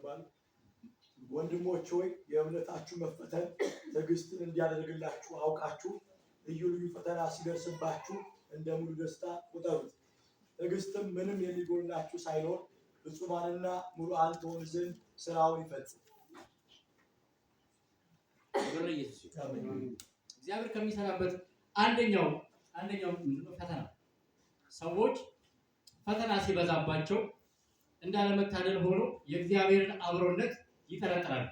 ይገባል። ወንድሞች ሆይ የእምነታችሁ መፈተን ትዕግስትን እንዲያደርግላችሁ አውቃችሁ ልዩ ልዩ ፈተና ሲደርስባችሁ እንደ ሙሉ ደስታ ቁጠሩት። ትዕግስትም ምንም የሚጎላችሁ ሳይኖር ፍጹማንና ሙሉአን ትሆኑ ዘንድ ስራውን ይፈጽም። እግዚአብሔር ከሚሰራበት አንደኛው ፈተና ሰዎች ፈተና ሲበዛባቸው እንዳለመታደል ሆኖ የእግዚአብሔርን አብሮነት ይጠረጥራሉ።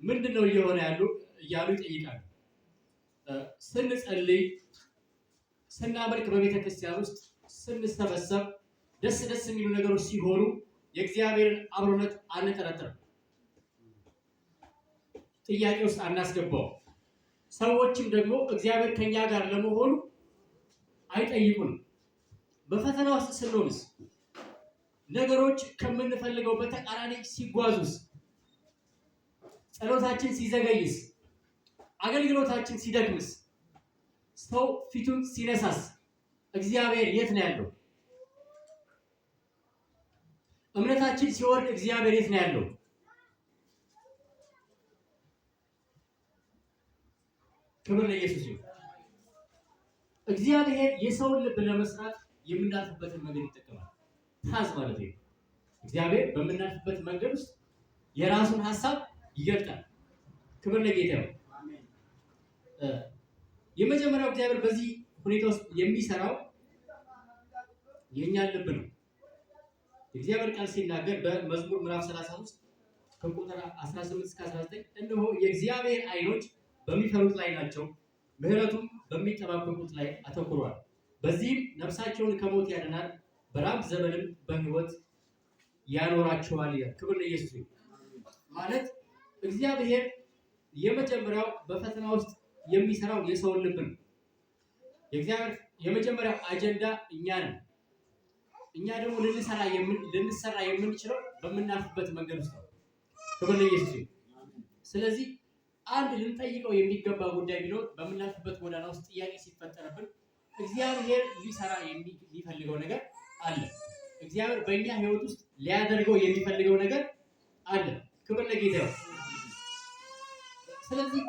ምንድነው እየሆነ እያሉ ይጠይቃሉ። ስንጸልይ ስናመልክ በቤተ ክርስቲያን ውስጥ ስንሰበሰብ ደስ የሚሉ ነገሮች ሲሆኑ የእግዚአብሔርን አብሮነት አንጠረጥርም፣ ጥያቄ ውስጥ አናስገባው። ሰዎችም ደግሞ እግዚአብሔር ከኛ ጋር ለመሆኑ አይጠይቁንም። በፈተና ውስጥ ስንሆንስ ነገሮች ከምንፈልገው በተቃራኒ ሲጓዙስ፣ ጸሎታችን ሲዘገይስ፣ አገልግሎታችን ሲደክምስ፣ ሰው ፊቱን ሲነሳስ እግዚአብሔር የት ነው ያለው? እምነታችን ሲወርድ እግዚአብሔር የት ነው ያለው? ክብር ለኢየሱስ ይሁን። እግዚአብሔር የሰውን ልብ ለመስራት የምናልፍበትን መንገድ ይጠቀማል። ታዝ ማለት ነው። እግዚአብሔር በምናልፍበት መንገድ ውስጥ የራሱን ሐሳብ ይገልጣል። ክብር ለጌታ ይሁን። የመጀመሪያው እግዚአብሔር በዚህ ሁኔታ ውስጥ የሚሰራው የኛን ልብ ነው። የእግዚአብሔር ቃል ሲናገር በመዝሙር ምዕራፍ 33 ከቁጥር 18 እስከ 19 እነሆ የእግዚአብሔር ዓይኖች በሚፈሩት ላይ ናቸው፣ ምሕረቱም በሚጠባበቁት ላይ አተኩሯል። በዚህም ነፍሳቸውን ከሞት ያድናል፣ በራብ ዘመንም በሕይወት ያኖራቸዋል ይላል። ክብር ለኢየሱስ ይሁን። ማለት እግዚአብሔር የመጀመሪያው በፈተና ውስጥ የሚሰራው የሰውን ልብ ነው። የእግዚአብሔር የመጀመሪያው አጀንዳ እኛ ነን። እኛ ደግሞ ልንሰራ የምንችለው በምናልፍበት መንገድ ውስጥ ነው። ክብር ለኢየሱስ ይሁን። ስለዚህ አንድ ልንጠይቀው የሚገባ ጉዳይ ቢኖር በምናልፍበት ጎዳና ውስጥ ጥያቄ ሲፈጠርብን እግዚአብሔር ሊሰራ የሚፈልገው ነገር አለ። እግዚአብሔር በእኛ ሕይወት ውስጥ ሊያደርገው የሚፈልገው ነገር አለ። ክብር ለጌታ ይሁን። ስለዚህ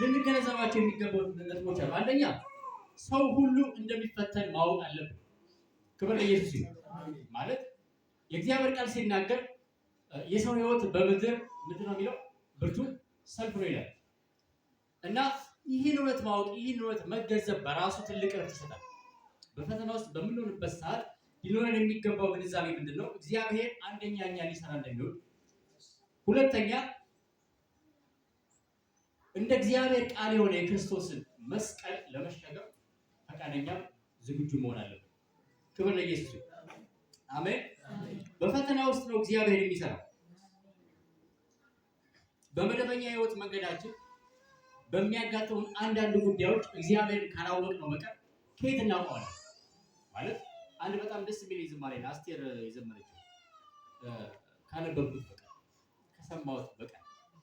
ልንገነዘባቸው የሚገባው ነጥቦች አሉ። አንደኛ ሰው ሁሉ እንደሚፈተን ማወቅ አለብን። ክብር ለኢየሱስ ይሁን። ማለት የእግዚአብሔር ቃል ሲናገር የሰው ሕይወት በምድር ምንድን ነው የሚለው? ብርቱ ሰልፍ ነው ይላል። እና ይህን እውነት ማወቅ ይህን እውነት መገንዘብ በራሱ ትልቅ እረፍት ይሰጣል። በፈተና ውስጥ በምንሆንበት ሰዓት ሊኖረን የሚገባው ግንዛቤ ምንድን ነው? እግዚአብሔር አንደኛ እኛ ሊሰራ እንደሚሆን፣ ሁለተኛ እንደ እግዚአብሔር ቃል የሆነ የክርስቶስን መስቀል ለመሸከም ፈቃደኛ ዝግጁ መሆን አለብን። ክብር ለኢየሱስ ይሁን። አሜን። በፈተና ውስጥ ነው እግዚአብሔር የሚሰራው። በመደበኛ የህይወት መንገዳችን በሚያጋጥሙን አንዳንድ ጉዳዮች እግዚአብሔርን ካላወቅነው በቀር ከየት እናውቀዋለን? ማለት አንድ በጣም ደስ የሚል ዝማሬ ነው አስቴር የዘመረችው። ካነበብኩት በቀር ከሰማሁት በቀር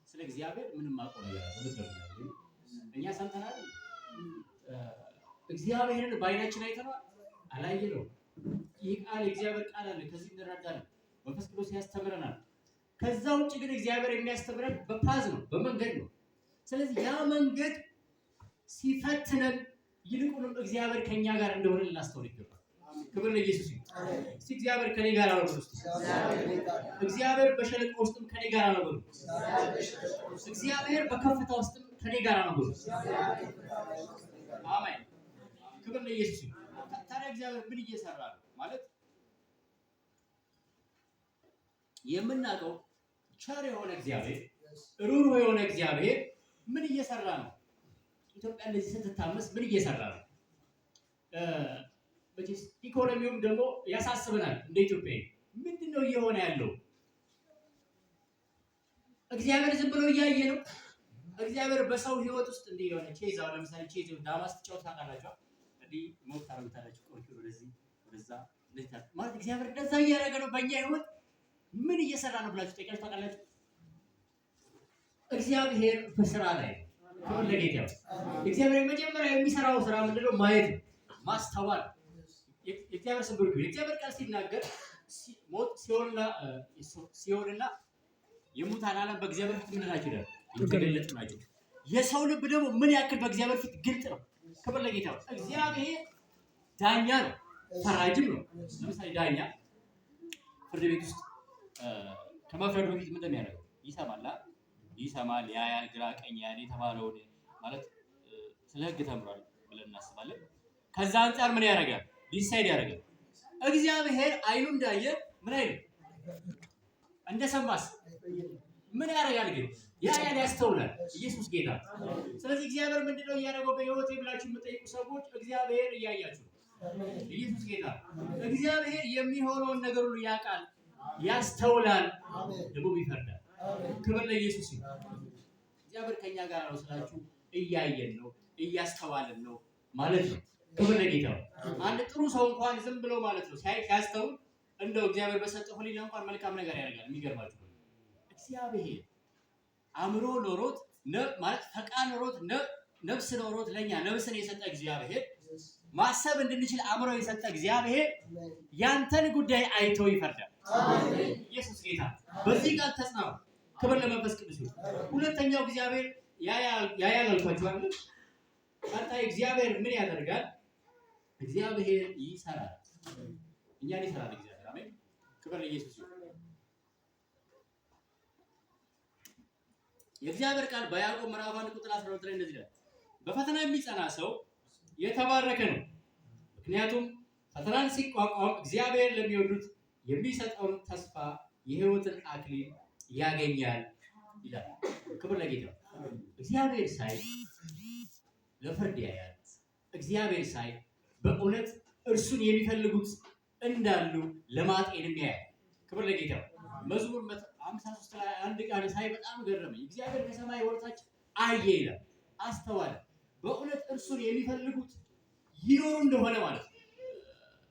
ስለ እግዚአብሔር ምንም አውቀው ነገር አለ። እኛ ሰምተናል። እግዚአብሔርን በዓይናችን አይተነዋል? አላየነውም። ይህ ቃል የእግዚአብሔር ቃል አለ። ከዚህ እንረዳለን። መንፈስ ቅዱስ ያስተምረናል። ከዛ ውጭ ግን እግዚአብሔር የሚያስተምረን በፓዝ ነው፣ በመንገድ ነው። ስለዚህ ያ መንገድ ሲፈትነን ይልቁንም እግዚአብሔር ከኛ ጋር እንደሆነ ልናስተውል ይገባል። ክብር ለኢየሱስ ይሁን። እስቲ እግዚአብሔር ከኔ ጋር ነው ብሎ እግዚአብሔር በሸለቆ ውስጥም ከኔ ጋር ነው ብሎ እግዚአብሔር በከፍታ ውስጥም ከኔ ጋር ነው ብሎ አሜን። ክብር ለኢየሱስ ይሁን። ታዲያ እግዚአብሔር ምን እየሰራ ነው? ማለት የምናውቀው ቸር የሆነ እግዚአብሔር፣ ሩህሩህ የሆነ እግዚአብሔር ምን እየሰራ ነው? ኢትዮጵያ እንደዚህ ስትታመስ ምን እየሰራ ነው? ኢኮኖሚውም ደግሞ ያሳስበናል። እንደ ኢትዮጵያ ምንድነው እየሆነ ያለው? እግዚአብሔር ዝም ብሎ እያየ ነው? እግዚአብሔር በሰው ህይወት ውስጥ እንዲህ የሆነ ቼዝ፣ አሁን ለምሳሌ ቼዝ ዳማስ ትጫወት ታውቃላችሁ? እንዲህ ሞት ታረጋላችሁ፣ ቆርኪ ወደዚህ ወደዛ ማለት እግዚአብሔር እንደዛ እያደረገ ነው። በእኛ ህይወት ምን እየሰራ ነው ብላችሁ ጠይቃችሁ ታውቃላችሁ? እግዚአብሔር በስራ ላይ ነው። ሁሉ ለጌታ ነው። እግዚአብሔር መጀመሪያ የሚሰራው ስራ ምንድነው? ማየት፣ ማስተዋል። የእግዚአብሔር ስም ብሩክ። የእግዚአብሔር ቃል ሲናገር ሞት ሲኦልና የሙታን ዓለም በእግዚአብሔር ፊት ምን ናቸው ይላል? የተገለጡ ናቸው። የሰው ልብ ደግሞ ምን ያክል በእግዚአብሔር ፊት ግልጥ ነው። ክብር ለጌታ። እግዚአብሔር ዳኛ ነው፣ ፈራጅም ነው። ለምሳሌ ዳኛ ፍርድ ቤት ውስጥ ከመፍረዱ በፊት ምን እንደሚያደርገው ይሰማል፣ ያያል፣ ግራ ቀኝ ያያል። የተባለውን ማለት ስለ ሕግ ተምሯል ብለን እናስባለን። ከዛ አንጻር ምን ያደርጋል? ዲሳይድ ያደርጋል። እግዚአብሔር አይኑ እንዳየ ምን አይልም፣ እንደሰማስ ምን ያደርጋል? ግን ያያል፣ ያስተውላል። ኢየሱስ ጌታ። ስለዚህ እግዚአብሔር ምንድነው እያደረገው በሕይወቴ ብላችሁ የምጠይቁ ሰዎች እግዚአብሔር እያያችሁ። ኢየሱስ ጌታ። እግዚአብሔር የሚሆነውን ነገር ሁሉ ያውቃል፣ ያስተውላል፣ ደግሞ ይፈርዳል። ክብር ለኢየሱስ ይሁን። እግዚአብሔር ከኛ ጋር ነው ስላችሁ እያየን ነው፣ እያስተዋልን ነው ማለት ነው። ክብር ለጌታ። አንድ ጥሩ ሰው እንኳን ዝም ብሎ ማለት ነው ሲያስተውል እንደው እግዚአብሔር በሰጠው ሕሊና እንኳን መልካም ነገር ያደርጋል። የሚገርማችሁ እግዚአብሔር አእምሮ ኖሮት ማለት ፈቃድ ኖሮት ነፍስ ኖሮት ለኛ ነፍስን የሰጠ እግዚአብሔር ማሰብ እንድንችል አእምሮ የሰጠ እግዚአብሔር ያንተን ጉዳይ አይቶ ይፈርዳል። ኢየሱስ ጌታ። በዚህ ቃል ተጽናኑ። ክብር ለመንፈስ ቅዱስ ይሁን። ሁለተኛው እግዚአብሔር ያያል አልኳችሁ አይደል? ቀጣይ እግዚአብሔር ምን ያደርጋል? እግዚአብሔር ይሰራል። እኛን ይሰራል እግዚአብሔር። አሜን። ክብር ለኢየሱስ ይሁን። የእግዚአብሔር ቃል በያዕቆብ ምዕራፍ 1 ቁጥር 12 ላይ እንደዚህ ይላል፣ በፈተና የሚጸና ሰው የተባረከ ነው፣ ምክንያቱም ፈተናን ሲቋቋም እግዚአብሔር ለሚወዱት የሚሰጠውን ተስፋ የሕይወትን አክሊል ያገኛል ይላል። ክብር ለጌታ። እግዚአብሔር ሳይ ለፍርድ ያያል። እግዚአብሔር ሳይ በእውነት እርሱን የሚፈልጉት እንዳሉ ለማጤንም ያያል። ክብር ለጌታ። መዝሙር 53 ላይ አንድ ቃል ሳይ በጣም ገረመኝ። እግዚአብሔር ከሰማይ ወርታች አየ ይላል፣ አስተዋለ። በእውነት እርሱን የሚፈልጉት ይኖሩ እንደሆነ ማለት ነው።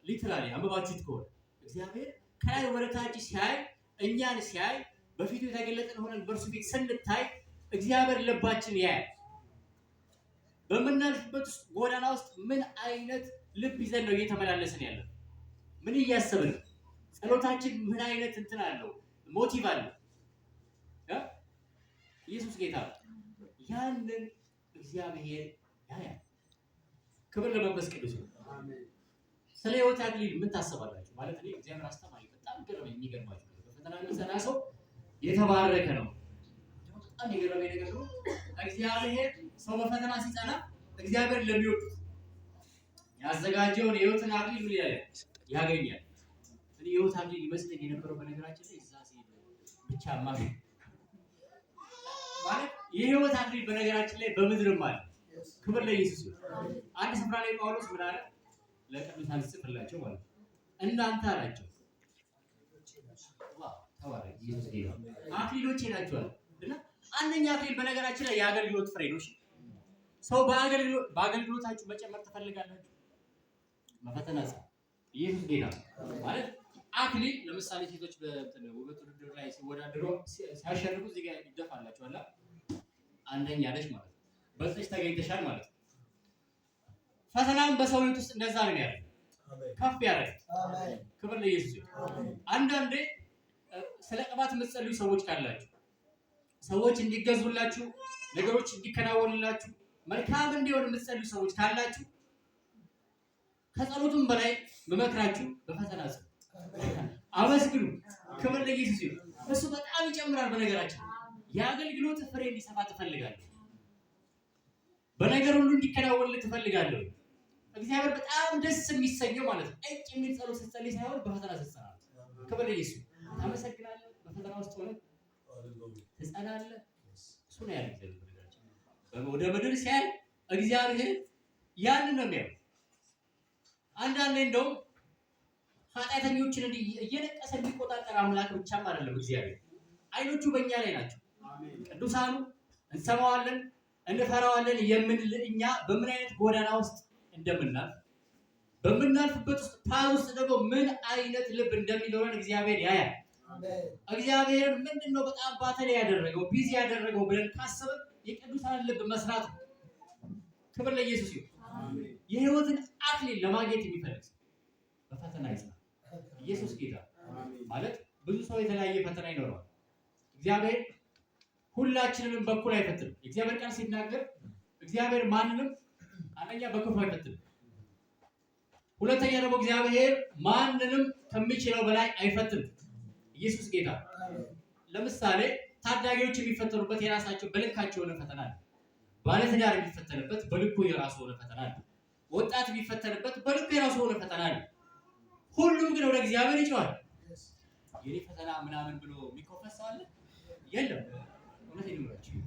ሊትራሊ አንብባችሁት ከሆነ እግዚአብሔር ከላይ ወደታች ሲያይ፣ እኛን ሲያይ፣ በፊቱ የተገለጠን ሆነን በእርሱ ፊት ስንታይ እግዚአብሔር ልባችን ያያል። በምናልፍበት ውስጥ ጎዳና ውስጥ ምን አይነት ልብ ይዘን ነው እየተመላለስን ያለው? ምን እያሰብን ነው? ጸሎታችን ምን አይነት እንትን አለው? ሞቲቭ አለው? ኢየሱስ ጌታ። ያንን እግዚአብሔር ያያል። ክብር ለመንፈስ ቅዱስ ነው። ስለ ሕይወት አክሊል ምን ታስባላችሁ? ማለት እኔ እግዚአብሔር አስተማሪ በጣም ገረመኝ። የሚገርማችሁ በፈተና የሚጸና ሰው የተባረከ ነው። በጣም የገረመኝ ነገር ነው። እግዚአብሔር ሰው በፈተና ሲጸና እግዚአብሔር ለሚወዱት ያዘጋጀውን የሕይወትን አክሊል ምን ያለ ያገኛል። እኔ የሕይወት አክሊል ይመስለኝ የነበረው በነገራችን ላይ እዛ ሲሄድ ብቻ ማለት የሕይወት አክሊል በነገራችን ላይ በምድርም አለ። ክብር ለኢየሱስ ይሁን። አንድ ስፍራ ላይ ጳውሎስ ምን አለ? ለቅዱሳን ሲጽፍላቸው ማለት ነው እናንተ አላቸው ተባረክ ኢየሱስ ጌታ አክሊሎቼ ናቸዋል። እና አንደኛ አክሊል በነገራችን ላይ የአገልግሎት ፍሬ ነው። ሰው በአገልግሎታችሁ መጨመር ትፈልጋላችሁ? መፈተና ኢየሱስ ጌታ ማለት አክሊል ለምሳሌ ሴቶች በውበት ውድድር ላይ ሲወዳደሩ ሲያሸንፉ እዚህ ጋር ይደፋላችኋል። አንደኛ ነሽ ማለት ነው፣ በዚህ ተገኝተሻል ማለት ነው። ፈተናም በሰው ሕይወት ውስጥ እንደዛ ነው ያለው፣ ከፍ ያደርጋል። ክብር ለኢየሱስ ይሁን። አንዳንዴ ስለ ቅባት የምትጸልዩ ሰዎች ካላችሁ፣ ሰዎች እንዲገዙላችሁ፣ ነገሮች እንዲከናወኑላችሁ፣ መልካም እንዲሆን የምትጸልዩ ሰዎች ካላችሁ ከጸሎቱም በላይ መመክራችሁ በፈተና ጸሎት አመስግኑ። ክብር ለኢየሱስ ይሁን። እሱ በጣም ይጨምራል። በነገራችን የአገልግሎት ፍሬ እንዲሰፋ ትፈልጋለህ? በነገር ሁሉ እንዲከናወንልህ ትፈልጋለህ? እግዚአብሔር በጣም ደስ የሚሰኘው ማለት ነው እጭ የሚል ጸሎት ስትጸልይ ሳይሆን በፈተና ስትጸና። ክብር ለኢየሱስ። ታመሰግናለህ፣ በፈተና ውስጥ ሆነህ ትጸናለህ። እሱ ነው ያለው እግዚአብሔር። ወደ ምድር ሲያይ እግዚአብሔር ያንን ነው የሚያየው። አንዳንዴ እንደውም ኃጢአተኞችን እየነቀሰ የሚቆጣጠር አምላክ ብቻም አይደለም እግዚአብሔር። አይኖቹ በእኛ ላይ ናቸው። ቅዱሳኑ እንሰማዋለን፣ እንፈራዋለን የምንል እኛ በምን አይነት ጎዳና ውስጥ እንደምናልፍ በምናልፍበት ውስጥ ፓር ውስጥ ደግሞ ምን አይነት ልብ እንደሚኖረን እግዚአብሔር ያያል። እግዚአብሔር ምንድነው በጣም ባተሌ ያደረገው ቢዚ ያደረገው ብለን ካሰብን የቅዱሳን ልብ መስራት ነው። ክብር ለኢየሱስ ይሁን። የሕይወትን አክሊል ለማግኘት የሚፈልግ በፈተና ይጽናል። ኢየሱስ ጌታ። ማለት ብዙ ሰው የተለያየ ፈተና ይኖረዋል። እግዚአብሔር ሁላችንንም በኩል አይፈትንም። እግዚአብሔር ቃል ሲናገር እግዚአብሔር ማንንም አንደኛ በክፉ አይፈትንም፣ ሁለተኛ ደግሞ እግዚአብሔር ማንንም ከሚችለው በላይ አይፈትንም። ኢየሱስ ጌታ። ለምሳሌ ታዳጊዎች የሚፈተኑበት የራሳቸው በልካቸው የሆነ ፈተና አለ። ባለትዳር የሚፈተንበት በልኩ የራሱ የሆነ ፈተና አለ። ወጣት የሚፈተንበት በልኩ የራሱ የሆነ ፈተና አለ። ሁሉም ግን ወደ እግዚአብሔር ይጮሃል። የኔ ፈተና ምናምን ብሎ የሚኮፈስ ሰው አለ? የለም። እውነቴን ነው የምላችሁ።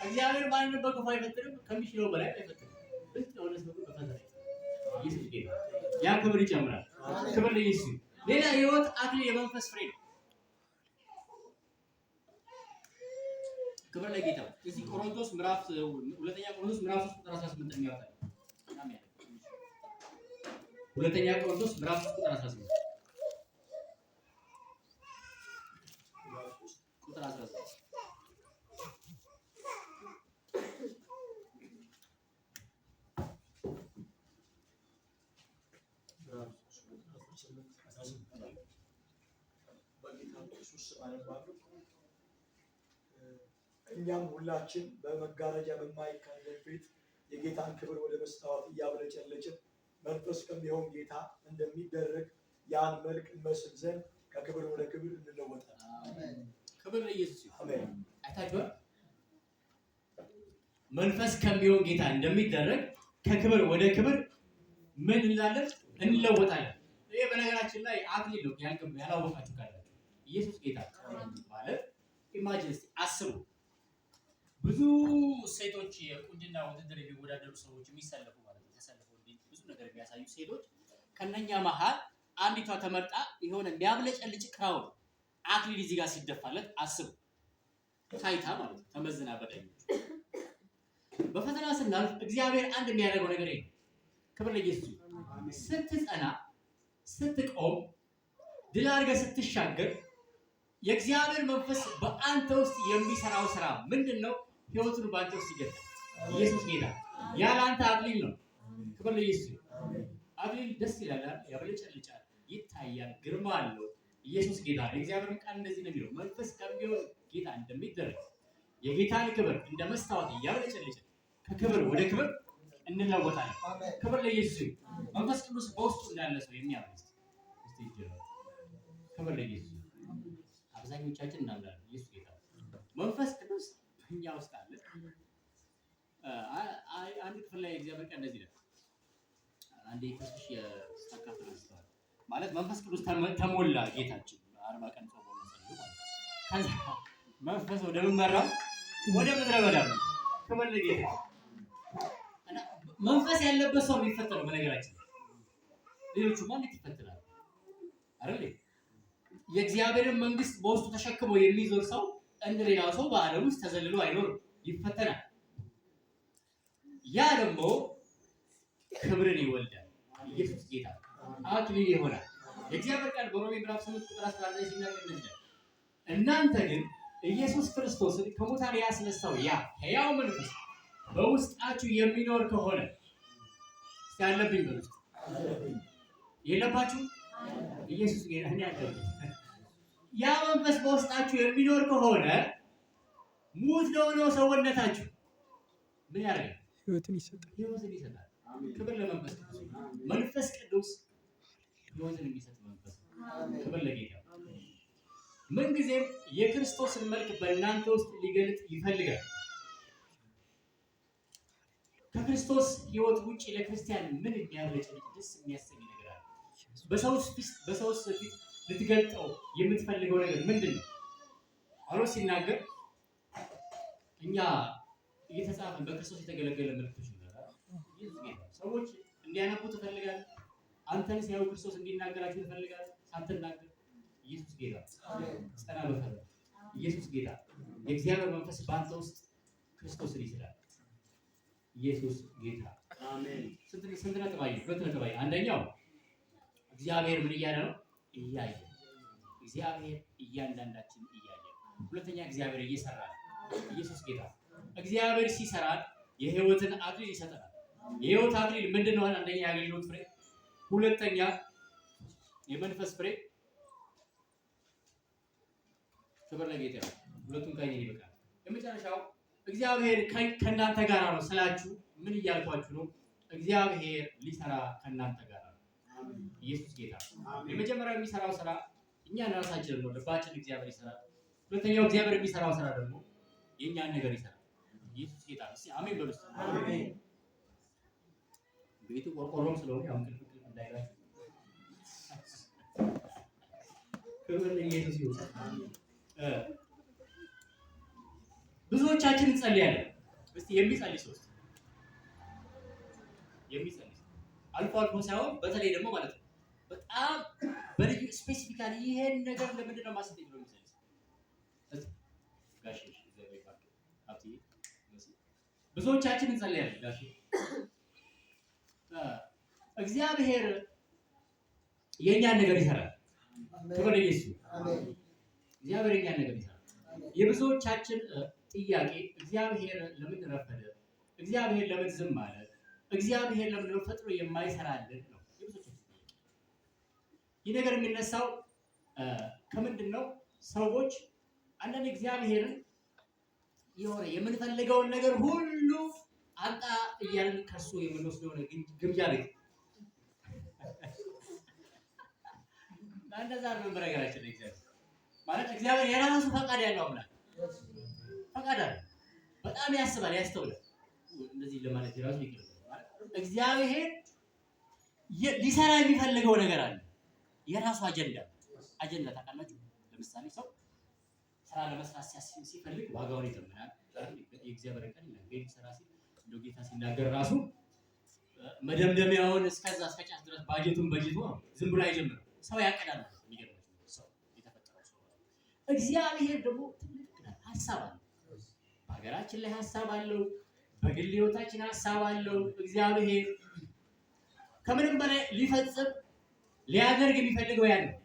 እግዚአብሔር ማንንም በክፉ አይፈትንም፣ ከሚችለው በላይ አይፈትንም። ብቻ የሆነ ሰው በፈተና ኢየሱስ ጌታ። ያ ክብር ይጨምራል። ክብር ለኢየሱስ። ሌላ የህይወት አክሊል የመንፈስ ፍሬ ነው። ክብር ለጌታ። እዚህ ቆሮንቶስ ምዕራፍ ሁለተኛ ቆሮንቶስ ምዕራፍ 3 ቁጥር 18 የሚያወጣው ሁለተኛ ቆሮንቶስ ምዕራፍ 3 ቁጥር 18 ቁጥር 18 እኛም ሁላችን በመጋረጃ በማይከደን ፊት የጌታን ክብር ወደ መስታወት እያብለጨለጭን መንፈስ ከሚሆን ጌታ እንደሚደረግ ያን መልክ እንመስል ዘንድ ከክብር ወደ ክብር እንለወጣለን። ክብር ለኢየሱስ ይሁን። አሜን። አይታችኋል? መንፈስ ከሚሆን ጌታ እንደሚደረግ ከክብር ወደ ክብር ምን እንላለን? እንለወጣለን። ይሄ በነገራችን ላይ አክሊል ነው። ያላወቃችሁ ካላችሁ ኢየሱስ ጌታ ማለት ኢማጂን አስቡ። ብዙ ሴቶች የቁንጅና ውድድር የሚወዳደሩ ሰዎች የሚሰለፉ ማለት ነው። ተሰልፈው ብዙ ነገር የሚያሳዩ ሴቶች ከነኛ መሃል አንዲቷ ተመርጣ የሆነ የሚያብለጨልጭ ክራውን አክሊል እዚህ ጋር ሲደፋለት አስቡ። ታይታ ማለት ነው። ተመዝና በዳኞች በፈተና ስናልፍ እግዚአብሔር አንድ የሚያደርገው ነገር ይሄ ክብር ለኢየሱስ። ስትጸና ስትቆም ድል አድርገህ ስትሻገር የእግዚአብሔር መንፈስ በአንተ ውስጥ የሚሰራው ስራ ምንድነው? ህይወቱን በአንተ ውስጥ ይገለጣል። ኢየሱስ ጌታ። ያለ አንተ አክሊል ነው። ክብር ለኢየሱስ። አክሊል ደስ ይላል፣ ያብለጨልጫል፣ ይታያል፣ ግርማ አለው። ኢየሱስ ጌታ። የእግዚአብሔር ቃል እንደዚህ ነው የሚለው፣ መንፈስ ከሚሆን ጌታ እንደሚደረግ የጌታን ክብር እንደ መስታወት እያብለጨልጭን ከክብር ወደ ክብር እንለወጣለን። ክብር ለኢየሱስ። መንፈስ ቅዱስ በውስጡ እንዳለ ሰው የሚያምስ ክብር ለኢየሱስ። አብዛኞቻችን እናምናለን። ኢየሱስ ጌታ። መንፈስ ቅዱስ እኛ ውስጥ አለ። አንድ ክፍል ላይ እግዚአብሔር ቃል እንደዚህ ነው። አንዴ ክርስቶስ የስተካከለ አስተዋል ማለት መንፈስ ቅዱስ ተሞላ ጌታችን 40 ቀን ጾም ነው ማለት ከዛ መንፈስ ወደ መመራ ወደ ምድረ በዳ ነው። ክብር ለጌታ። እና መንፈስ ያለበት ሰው የሚፈተነው በነገራችን ሌሎቹ ማን ይፈተናል አይደል? የእግዚአብሔርን መንግስት በውስጡ ተሸክሞ የሚዞር ሰው እንደ ሌላው ሰው በዓለም ውስጥ ተዘልሎ አይኖርም፣ ይፈተናል። ያ ደግሞ ክብርን ይወልዳል። ኢየሱስ ጌታ። አክሊል ይሆናል። የእግዚአብሔር ቃል በሮሜ ምዕራፍ 8 ቁጥር 11 ላይ ሲናገር እንደዚህ እናንተ ግን ኢየሱስ ክርስቶስን ከሙታን ያስነሳው ያ ሕያው መንፈስ በውስጣችሁ የሚኖር ከሆነ ያለብኝ በውስጥ የለባችሁ ኢየሱስ ጌታ ነው ያለው። ያ መንፈስ በውስጣችሁ የሚኖር ከሆነ ሙት ለሆነው ሰውነታችሁ ምን ያደርጋል? ሕይወትን ይሰጣል። ሕይወትን ይሰጣል። ክብር ለመንፈስ ቅዱስ። መንፈስ ቅዱስ ሕይወትን የሚሰጥ መንፈስ። ክብር ለጌታ። ምንጊዜም የክርስቶስን መልክ በእናንተ ውስጥ ሊገልጥ ይፈልጋል። ከክርስቶስ ሕይወት ውጪ ለክርስቲያን ምን የሚያብለጨልጭ ደስ የሚያሰኝ ነገር አለ? በሰው ፊት ልትገልጠው የምትፈልገው ነገር ምንድን ነው? ጳውሎስ ሲናገር እኛ እየተጻፈን በክርስቶስ የተገለገለ መልእክቶች ይላል። ሰዎች እንዲያነቡ ትፈልጋለህ። አንተን ሲያዩ ክርስቶስ እንዲናገራችሁ ትፈልጋለህ። ሳትናገር ኢየሱስ ጌታ ጸና በፈለ ኢየሱስ ጌታ። የእግዚአብሔር መንፈስ በአንተ ውስጥ ክርስቶስን ይስላል። ኢየሱስ ጌታ። አሜን። ስንት ነጥብ አየህ? ሁለት ነጥብ አየህ። አንደኛው እግዚአብሔር ምን እያለ ነው? እያየ። እግዚአብሔር እያንዳንዳችን እያየ። ሁለተኛ እግዚአብሔር እየሰራ ነው። ኢየሱስ ጌታ። እግዚአብሔር ሲሰራ የሕይወትን አክሊል ይሰጠናል። የሕይወት አክሊል ምንድነው? አንደኛ የአገልግሎት ፍሬ፣ ሁለተኛ የመንፈስ ፍሬ፣ ክብር ለጌታ ይሁን። ሁለቱም ከእኔ ይበቃል። የመጨረሻው እግዚአብሔር ከእናንተ ጋር ነው ስላችሁ ምን እያልኳችሁ ነው? እግዚአብሔር ሊሰራ ከእናንተ ጋር ነው። ኢየሱስ ጌታ። የመጀመሪያው የሚሰራው ስራ እኛን ራሳችንን ነው፣ ልባችን እግዚአብሔር ይሰራል። ሁለተኛው እግዚአብሔር የሚሰራው ስራ ደግሞ የእኛን ነገር ይሰራል። ኢየሱስ ጌታ። እስቲ አሜን በሉ። አሜን። ቤቱ ቆርቆሮም ስለሆነ ያው እንቅልፍ እንዳይላችሁ ክብር ለኢየሱስ ይሁን። ብዙዎቻችን እንጸልያለን። እስቲ የሚጸልይ ሰው የሚጸልይ አልፎ አልፎ ሳይሆን በተለይ ደግሞ ማለት ነው በጣም በልዩ ስፔሲፊካሊ ይሄን ነገር ለምንድን ነው ማስጠኝ ብሎ የሚጸልይ ጋሽ እግዚአብሔር ባርክ አብቲ ብዙዎቻችን እንጸልያለን። ጋሽ እግዚአብሔር የኛን ነገር ይሰራል። ክብር ለኢየሱስ። እግዚአብሔር የኛን ነገር ይሰራል። የብዙዎቻችን ጥያቄ እግዚአብሔር ለምን ረፈደ? እግዚአብሔር ለምን ዝም አለ? እግዚአብሔር ለምን ፈጥሮ የማይሰራልን ነው የብዙዎቻችን ጥያቄ። ይህ ነገር የሚነሳው ከምንድን ነው? ሰዎች አንዳንድ እግዚአብሔርን የሆነ የምንፈልገውን ነገር ሁሉ አንጣ እያልን ከሱ የምንወስደው የሆነ ግምጃ ቤት እንደዛ ነው። በነገራችን ላይ እግዚአብሔር ማለት እግዚአብሔር የራሱ ፈቃድ ያለው አምላክ ፈቃድ አለ። በጣም ያስባል፣ ያስተውላል። እንደዚህ ለማለት የራሱ ይገርማል። እግዚአብሔር ሊሰራ የሚፈልገው ነገር አለ። የራሱ አጀንዳ ታውቃላችሁ። ለምሳሌ ሰው ስራ ለመስራት ሲፈልግ ዋጋውን ይተምናል። የእግዚአብሔር ቃል ይናገር ይሰራ ሲል እንደው ጌታ ሲናገር ራሱ መደምደሚያውን እስከዛ እስከጫፍ ድረስ ባጀቱን በጅቶ ዝም ብሎ አይጀምርም። ሰው ያቀዳል። የሚገርማችሁ ሰው የተፈጠረው ሰው እግዚአብሔር ደግሞ ትልቅ ሀሳብ አለው። በሀገራችን ላይ ሀሳብ አለው። በግል ህይወታችን ሀሳብ አለው። እግዚአብሔር ከምንም በላይ ሊፈጽም ሊያደርግ የሚፈልገው ያን ነው።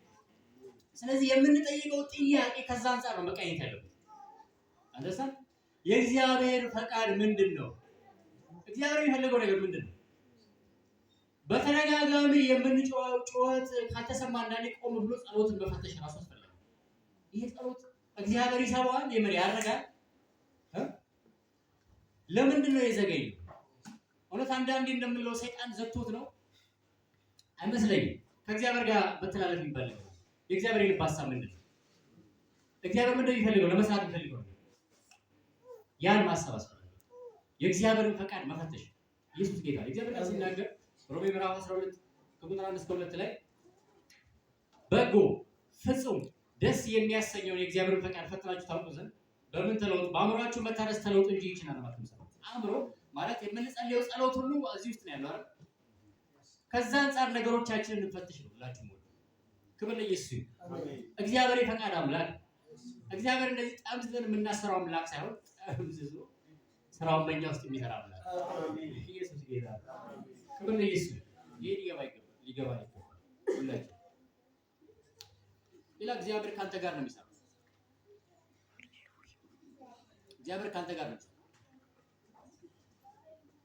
ስለዚህ የምንጠይቀው ጥያቄ ከዛ አንፃር ነው መቃኘት ያለበት። አንተሳም የእግዚአብሔር ፈቃድ ምንድን ነው? እግዚአብሔር የሚፈልገው ነገር ምንድን ነው? በተደጋጋሚ የምንጮኸው ጩኸት ካልተሰማ አንዳንዴ ቆም ብሎ ጸሎትን መፈተሽ ራሱ አስፈላጊ። ይሄ ጸሎት እግዚአብሔር ይሰማዋል፣ የምር ያደርጋል። ለምንድን ነው የዘገየው? እውነት አንዳንዴ እንደምንለው ሰይጣን ዘግቶት ነው አይመስለኝም። ከእግዚአብሔር ጋር በተላለፍ የሚባል ነገር የእግዚአብሔር የልብ ሀሳብ ምንድን ነው? እግዚአብሔር ምንድን ነው የሚፈልገው? ለመስራት የሚፈልገው ያን ማሰብ አስፈላጊ። የእግዚአብሔርን ፈቃድ መፈተሽ ኢየሱስ ጌታ። እግዚአብሔር ቃል ሲናገር ሮሜ ምዕራፍ 12 ከቁጥር 1 እስከ 2 ላይ በጎ ፍጹም ደስ የሚያሰኘውን የእግዚአብሔርን ፈቃድ ፈትናችሁ ታውቁ ዘንድ በምን ተለውጡ? በአእምሯችሁ መታደስ ተለውጡ እንጂ ይችላል ማለት ነው። አእምሮ ማለት የምንጸልየው ጸሎት ሁሉ እዚህ ውስጥ ነው ያለው አይደል? ከዛ አንፃር ነገሮቻችንን እንፈትሽ ነው ሁላችሁም። ክብር ለኢየሱስ ይሁን። እግዚአብሔር የፈቃድ አምላክ። እግዚአብሔር እንደዚህ ጠምዝዘን የምናሰራው አምላክ ሳይሆን ጠምዝዞ ስራውን በእኛ ውስጥ የሚሰራ አምላክ። ኢየሱስ ጌታ። ክብር ለኢየሱስ። ይሄ ሊገባ ይገባል ሁላችን። ሌላ እግዚአብሔር ካንተ ጋር ነው የሚሰራው። እግዚአብሔር ካንተ ጋር ነው።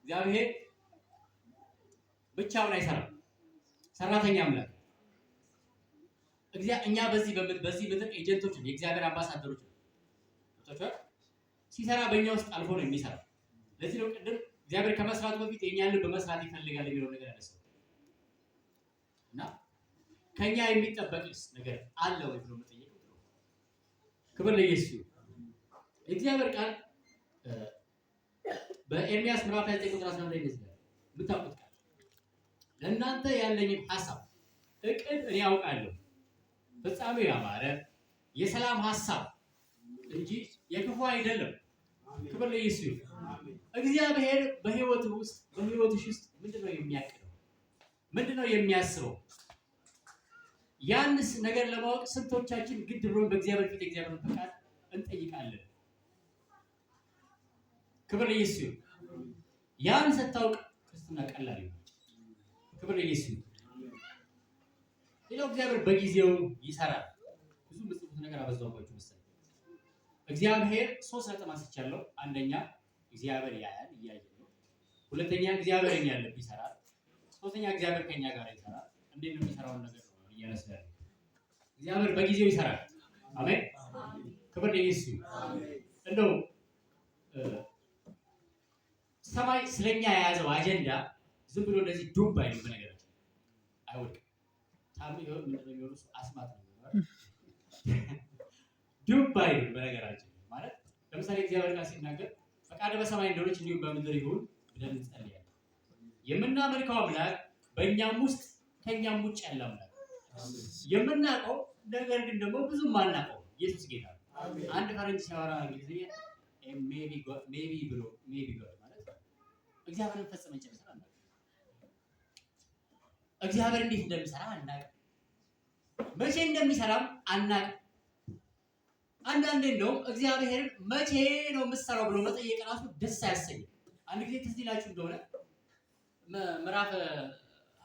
እግዚአብሔር ብቻውን አይሰራም። ሰራተኛ አምላክ። እኛ በዚህ ምድር ኤጀንቶች ነን፣ የእግዚአብሔር አምባሳደሮች ነን። ሲሰራ በእኛ ውስጥ አልፎ ነው የሚሰራው። ለዚህ ነው ቅድም እግዚአብሔር ከመስራቱ በፊት የእኛን ልብ መስራት ይፈልጋል የሚለው ነገር ያነሳው እና ከኛ የሚጠበቅስ ነገር አለ ወይ ብሎ መጠየቅ ነው። ክብር ለኢየሱስ ይሁን። እግዚአብሔር ቃል በኤርሚያስ ምዕራፍ 29 ቁጥር 11 ላይ እንደዚህ ይላል። የምታውቁት ቃል ለእናንተ ያለኝን ሐሳብ እቅድ እኔ ያውቃለሁ፣ ፍጻሜው ያማረ የሰላም ሐሳብ እንጂ የክፉ አይደለም። ክብር ለኢየሱስ ይሁን። እግዚአብሔር በህይወትህ ውስጥ በህይወትሽ ውስጥ ምንድነው የሚያቅደው? ምንድነው የሚያስበው? ያንስ ነገር ለማወቅ ስንቶቻችን ግድ ብሎን በእግዚአብሔር ፊት የእግዚአብሔርን ፈቃድ እንጠይቃለን? ክብር ለኢየሱስ ይሁን። ያን ስታውቅ ክርስትና ቀላል ነው። ክብር ለኢየሱስ ይሁን። ሌላው እግዚአብሔር በጊዜው ይሰራል። ብዙ ምጽፉት ነገር አበዛውባችሁ መሰለኝ። እግዚአብሔር 3 ነጥብ አንስቻለሁ። አንደኛ እግዚአብሔር ያያል፣ እያየ ነው። ሁለተኛ እግዚአብሔር እኛ ያለብ ይሰራል። ሶስተኛ እግዚአብሔር ከኛ ጋር ይሰራል። እንዴት ነው የሚሰራውን ነገር ነው እያነሳን። እግዚአብሔር በጊዜው ይሰራል። አሜን። ክብር ለኢየሱስ። እንደው ሰማይ ስለኛ የያዘው አጀንዳ ዝም ብሎ እንደዚህ ዱብ አይልም። በነገራችን አይወድቅም። ታሚ ይሁን ምንድነው የሚሆነው? አስማት ነው ዱብ አይልም። በነገራችን ማለት ለምሳሌ እግዚአብሔር ቃል ሲናገር ፈቃደ በሰማይ እንደሆነች እንዲሁም በምድር ይሁን ብለን እንጸልያለን። የምናመልከው አምላክ በእኛም ውስጥ ከእኛም ውጭ ያለ አምላክ የምናውቀው ነገር ግን ደግሞ ብዙም አናውቀው ኢየሱስ ጌታ ነው። አንድ ፈረንጅ ሲያወራ እንግሊዝኛ ሜቢ ብሎ ማለት እግዚአብሔርን ፈጽመን ጨርሰን አናውቅም። እግዚአብሔር እንዴት እንደሚሰራ አናውቅም። መቼ እንደሚሰራም አናውቅም። አንዳንዴ እንደውም እግዚአብሔርን መቼ ነው የምትሰራው ብሎ መጠየቅ ራሱ ደስ አያሰኝም። አንድ ጊዜ ትዝ ይላችሁ እንደሆነ ምዕራፍ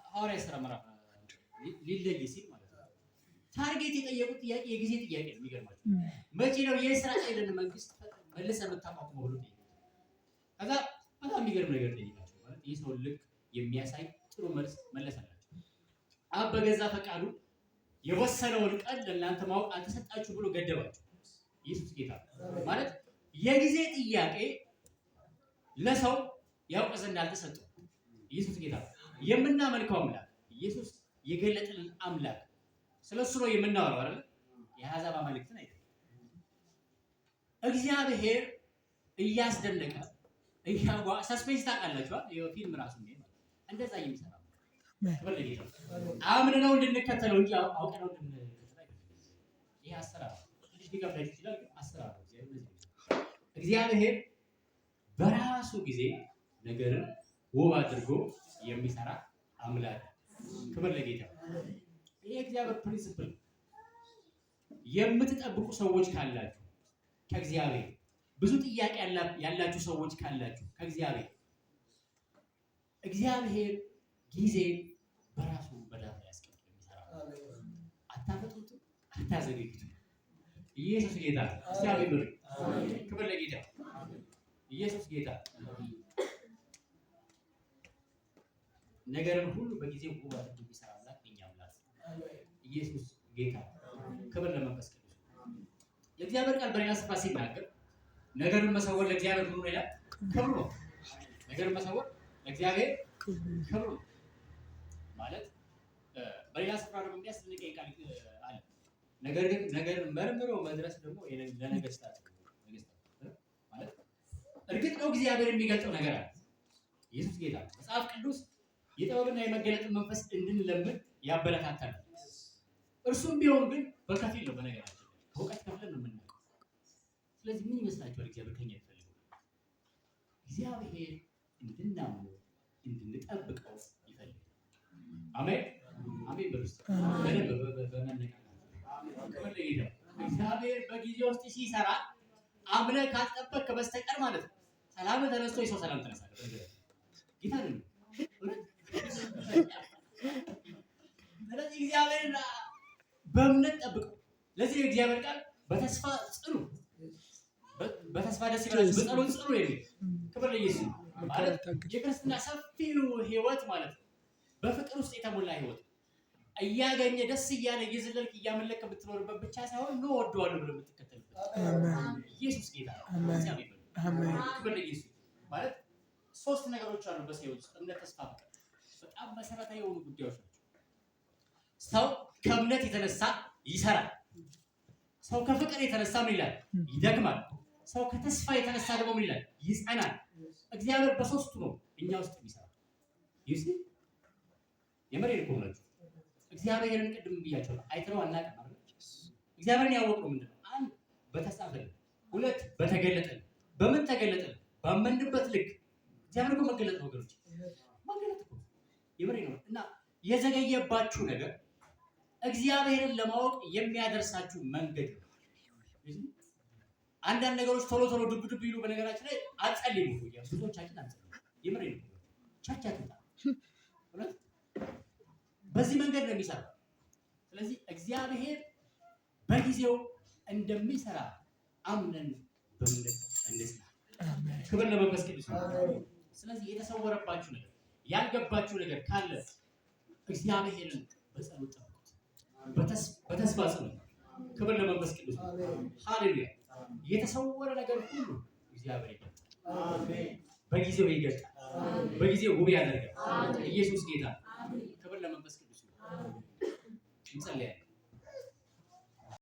ሐዋርያት ሥራ ምዕራፍ ሊለይ ሲል ማለት ነው ታርጌት የጠየቁት ጥያቄ የጊዜ ጥያቄ ነው። የሚገርማችሁ መቼ ነው የእስራኤልን መንግስት መልሰህ የምታቋቁመው ብሎ ጠየቁ። ከዛ በጣም የሚገርም ነገር ጠይቃቸው ማለት ይህ ሰው ልክ የሚያሳይ ጥሩ መልስ መለሰላቸው። አብ በገዛ ፈቃዱ የወሰነውን ቀን ለእናንተ ማወቅ አልተሰጣችሁ ብሎ ገደባቸው። ኢየሱስ ጌታ ማለት የጊዜ ጥያቄ ለሰው ያውቅ ዘንድ አልተሰጠው። ኢየሱስ ጌታ የምናመልከው አምላክ ኢየሱስ የገለጠልን አምላክ ስለሱ ነው የምናወራው አይደል? የአሕዛብ አማልክትን አይደለም። እግዚአብሔር እያስደነቀ ሰስፔንስ ታውቃላችሁ የፊልም ራሱ ነው እንደዛ የሚሰራ አምነነው እንድንከተለው እንጂ አውቀነው እንድንከተለው አይደለም። ይሄ አሰራር ትንሽ ሊከብዳችሁ ይችላል፣ ግን አሰራር እግዚአብሔር በራሱ ጊዜ ነገርን ውብ አድርጎ የሚሰራ አምላክ። ክብር ለጌታ። ይሄ እግዚአብሔር ፕሪንሲፕል የምትጠብቁ ሰዎች ካላችሁ ከእግዚአብሔር ብዙ ጥያቄ ያላችሁ ሰዎች ካላችሁ ከእግዚአብሔር ጊዜ በራሱ በዳር ያስቀምጥ የሚሰራ አታፈጡትም፣ አታዘገዩትም። ኢየሱስ ጌታ። እስቲ አሜን በሉ። ክብር ለጌታ። ኢየሱስ ጌታ። ነገርን ሁሉ በጊዜው ውብ አድርጎ የሚሰራ አምላክ የእኛ አምላክ ኢየሱስ ጌታ። ክብር ለመንፈስ ቅዱስ። የእግዚአብሔር ቃል በሌላ ስፍራ ሲናገር ነገርን መሰወር ለእግዚአብሔር ምን ይላል? ክብሩ ነው። ነገርን መሰወር ለእግዚአብሔር ክብሩ ነው ማለት በሌላ ስፍራ ደግሞ የሚያስደንቀኝ ቃል አለ። ነገር ግን ነገርን መርምሮ መድረስ ደግሞ ለነገስታት ማለት እርግጥ ነው እግዚአብሔር የሚገልጠው ነገር አለ። ኢየሱስ ጌታ። መጽሐፍ ቅዱስ የጥበብና የመገለጥ መንፈስ እንድንለምድ ያበረታታል። እርሱም ቢሆን ግን በከፊል ነው። በነገራችን ከእውቀት ከፍለን ነው የምናውቀው። ስለዚህ ምን ይመስላችኋል እግዚአብሔር ከኛ ይፈልጋል? እግዚአብሔር እንድናምነው እንድንጠብቀው ይፈልጋል። አሜን አሜን። በርስት እግዚአብሔር በጊዜ ውስጥ ሲሰራ አምነህ ካልጠበቅክ በስተቀር ማለት ነው ሰላም ተነስቶ የሰው ሰላም ተነሳለ። ጌታ ነው። ስለዚህ እግዚአብሔርን በእምነት ጠብቀው። ለዚህ የእግዚአብሔር ቃል በተስፋ ጽኑ፣ በተስፋ ደስ ይበላችሁ፣ በጸሎት ጽኑ የሚል ክብር ለኢየሱስ ማለት የክርስትና ሰፊው ህይወት ማለት ነው በፍቅር ውስጥ የተሞላ ህይወት እያገኘ ደስ እያለ እየዘለልክ እያመለክ የምትኖርበት ብቻ ሳይሆን ነው ወደዋለሁ ብለህ የምትከተልበት። ኢየሱስ ጌታ ነው። አሜን። ክብር ለኢየሱስ ማለት ሶስት ነገሮች አሉ በሰው ውስጥ እምነት፣ ተስፋ፣ ፍቅር። በጣም መሰረታዊ የሆኑ ጉዳዮች ናቸው። ሰው ከእምነት የተነሳ ይሰራል። ሰው ከፍቅር የተነሳ ምን ይላል? ይደክማል። ሰው ከተስፋ የተነሳ ደግሞ ምን ይላል? ይጸናል። እግዚአብሔር በሶስቱ ነው እኛ ውስጥ የሚሰራው። ይሁን የመሬት እኮ ነው። እግዚአብሔርን ቅድም ብያቸው አይተነው አናውቅም አይደል? እግዚአብሔርን ያወቅነው ምንድነው? አንድ በተጻፈልን፣ ሁለት በተገለጠልን። በምን ተገለጠልን? ባመንበት ልክ። እግዚአብሔር እኮ መገለጥ ነው ወገኖች፣ መገለጥ እኮ የመሬት ነው። እና የዘገየባችሁ ነገር እግዚአብሔርን ለማወቅ የሚያደርሳችሁ መንገድ ነው። አንዳንድ ነገሮች ቶሎ ቶሎ ድብ ድብ ይሉ። በነገራችን ላይ አጸልዩ ነው ያ ብዙዎቻችን አንጸልዩ። የምሬን ነው። ቸርች አትምጣ። በዚህ መንገድ ነው የሚሰራው። ስለዚህ እግዚአብሔር በጊዜው እንደሚሰራ አምነን በእምነት እንስራ። ክብር ለመንፈስ ቅዱስ። ስለዚህ የተሰወረባችሁ ነገር ያልገባችሁ ነገር ካለ እግዚአብሔርን በጸሎት ጠብቁት፣ በተስፋ ጽኑ። ክብር ለመንፈስ ቅዱስ። ሃሌሉያ። የተሰወረ ነገር ሁሉ እግዚአብሔር ይገልጣል። በጊዜው ይገልጣል። በጊዜው ውብ ያደርጋል። ኢየሱስ ጌታ። ክብር ለመንፈስ ቅዱስ። እንጸልያለን።